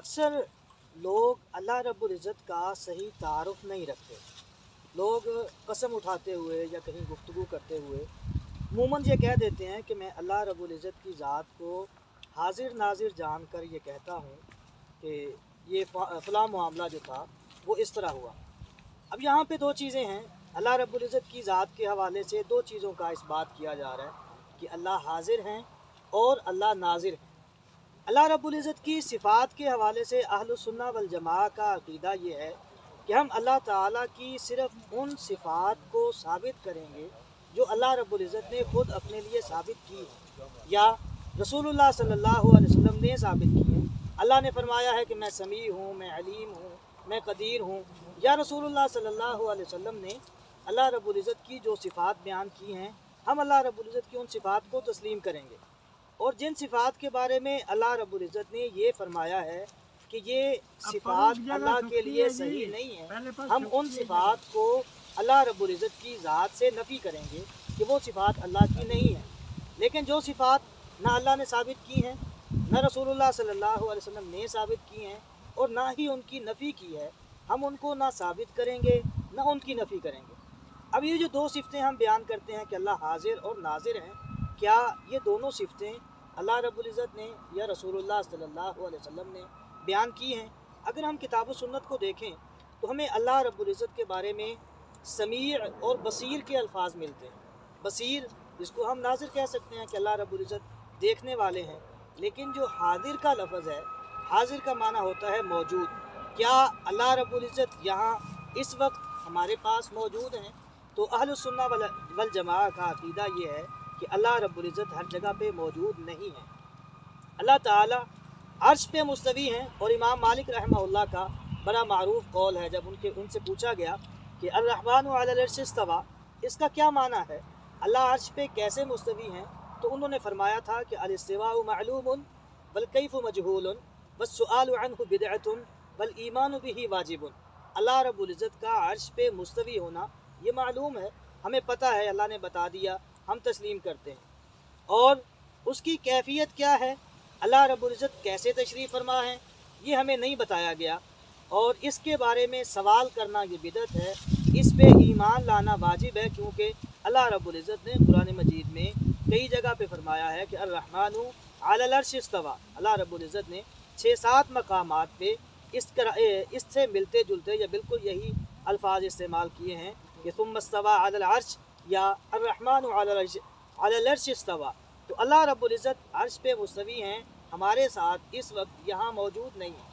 अक्सर लोग अल्लाह रब्बुल इज़्ज़त का सही तारुफ नहीं रखते। लोग कसम उठाते हुए या कहीं गुफ्तगू करते हुए अमूमन ये कह देते हैं कि मैं अल्लाह रब्बुल इज़्ज़त की ज़ात को हाजिर नाजिर जानकर ये कहता हूँ कि ये फ़लाँ मामला जो था वो इस तरह हुआ। अब यहाँ पे दो चीज़ें हैं। अल्लाह रब्बुल इज़्ज़त की ज़ात के हवाले से दो चीज़ों का इस बात किया जा रहा है कि अल्लाह हाजिर हैं और अल्लाह नाजिर हैं। अल्लाह रब्बुल इज़्ज़त की सिफ़ात के हवाले से अहलुस सुन्ना वल जमाअह का अक़ीदा ये है कि हम अल्लाह ताला की सिर्फ़ उन सिफ़ात को साबित करेंगे जो अल्लाह रब्बुल इज़्ज़त ने ख़ुद अपने लिए साबित की है या रसूलुल्लाह सल्लल्लाहु अलैहि वसल्लम ने साबित की है। अल्लाह ने फरमाया है कि मैं समी हूँ, मैं अलीम हूँ, मैं क़दीर हूँ, या रसूलुल्लाह सल्लल्लाहु अलैहि वसल्लम ने अल्लाह रब्बुल इज़्ज़त की जो सिफ़ात बयान की हैं, हम अल्लाह रब्बुल इज़्ज़त की उन सिफ़ात को तस्लीम करेंगे। और जिन सिफ़ात के बारे में अल्लाह रब्बुल इज़्ज़त ने ये फरमाया है कि ये सिफ़ात अल्लाह के लिए सही नहीं है, हम उन सिफ़ात को अल्लाह रब्बुल इज़्ज़त की ज़ात से नफ़ी करेंगे कि वो सिफ़ात अल्लाह की नहीं है। लेकिन जो सिफ़ात ना अल्लाह ने साबित की हैं, ना रसूलुल्लाह सल्लल्लाहु अलैहि वसल्लम ने साबित की हैं और ना ही उनकी नफ़ी की है, हम उनको ना साबित करेंगे ना उनकी नफ़ी करेंगे। अब ये जो दो सिफ़तें हम बयान करते हैं कि अल्लाह हाजिर और नाजिर हैं, क्या ये दोनों सिफ़तें अल्लाह रब्बुल इज़्ज़त ने या रसूलुल्लाह सल्लल्लाहु अलैहि वसल्लम ने बयान की हैं? अगर हम किताब व सुन्नत को देखें तो हमें अल्लाह रब्बुल इज़्ज़त के बारे में समीअ और बसीर के अल्फाज मिलते हैं। बसीर जिसको हम नाज़िर कह सकते हैं कि अल्लाह रब्बुल इज़्ज़त देखने वाले हैं, लेकिन जो हाजिर का लफ्ज़ है, हाजिर का माना होता है मौजूद। क्या अल्लाह रब्बुल इज़्ज़त यहाँ इस वक्त हमारे पास मौजूद हैं? तो अहलुस सुन्ना वल जमाअह का अक़ीदा ये है कि अल्लाह रब्बुल इज़्ज़त हर जगह पे मौजूद नहीं है। अल्लाह ताला अर्श पे मुस्तवी हैं और इमाम मालिक रहमहुल्लाह का बड़ा मारूफ कौल है, जब उनसे पूछा गया कि अर्रहमानु अलल अर्श इस्तवा, इसका क्या माना है, अल्लाह अर्श पे कैसे मुस्तवी हैं, तो उन्होंने फरमाया था कि अल इस्तिवाउ मालूमुन वल कैफु मजहूलुन वस्सुआलु अन्हु बिदअतुन वल ईमानु बिही वाजिबुन। अल्लाह रब्बुल इज़्ज़त का अर्श पे मुस्तवी होना ये मालूम है, हमें पता है, अल्लाह ने बता दिया, हम तस्लीम करते हैं। और उसकी कैफियत क्या है, अल्लाह रब्बुल इज़्ज़त कैसे तशरीफ़ फरमा है, ये हमें नहीं बताया गया और इसके बारे में सवाल करना ये बिदअत है, इस पे ईमान लाना वाजिब है, क्योंकि अल्लाह रब्बुल इज़्ज़त ने कुरान मजीद में कई जगह पे फरमाया है कि अर्रहमानु अलल अर्श इस्तवा। अल्लाह रब्बुल इज़्ज़त ने 6-7 मकामात पे इससे मिलते जुलते या बिल्कुल यही अल्फाज इस्तेमाल किए हैं कि सुम्मा इस्तवा अलल अर्श या अर्रहमानु अलल अर्श इस्तवा। तो अल्लाह रब्बुल इज़्ज़त अर्श पे मुस्तवी हैं, हमारे साथ इस वक्त यहाँ मौजूद नहीं है।